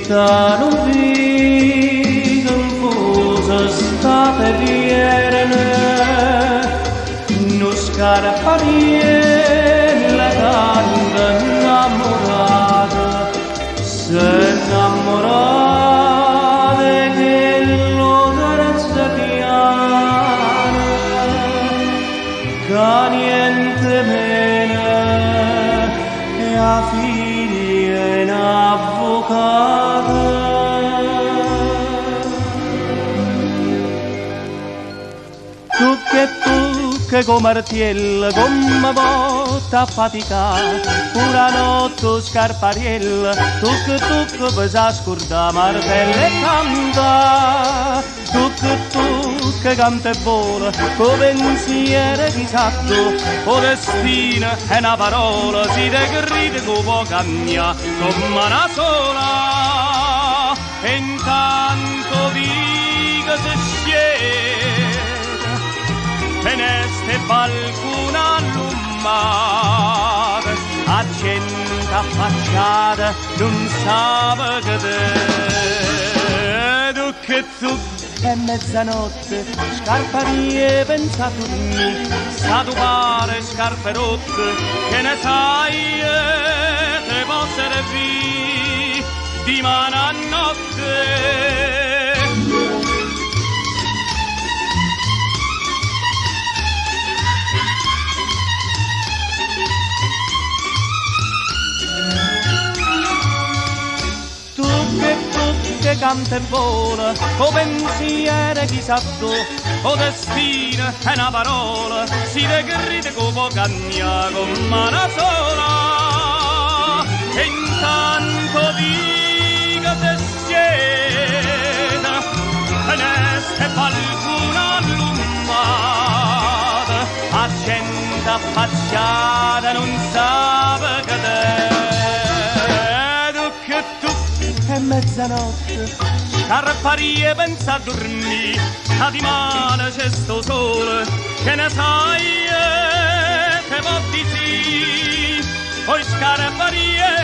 Sta non vi confusa state vierne non scarpariella tanto innamorata se innamorate che lo terza piana che niente meno e a figlia in avvocata. Che come artiella, come botta faticata, pura notte scarpariella, tuc pesa scurda martella e canta, tuc canta e vola, con pensiero disatto, o destino è una parola, si degride con poca mia, come una sola, e intanto dico se sciede. Teneste qualcuna allumata, accenta affacciata, non sa che te. Tu è mezzanotte, scarparie pensa a dormire, sa tu pare scarpe rotte, che ne sai, te può servire di mano a notte. Che canta e vola, o pensiero chissà dove, o destino è una parola, si degride con poca mia, con mano sola, e intanto dica se siete, teneste qualcuna allumata, accenta affacciata, non sa che te. È mezzanotte, scarparie pensa a dormire, a di mano c'è sto sole, che ne sai, te può di sì, poi scarparie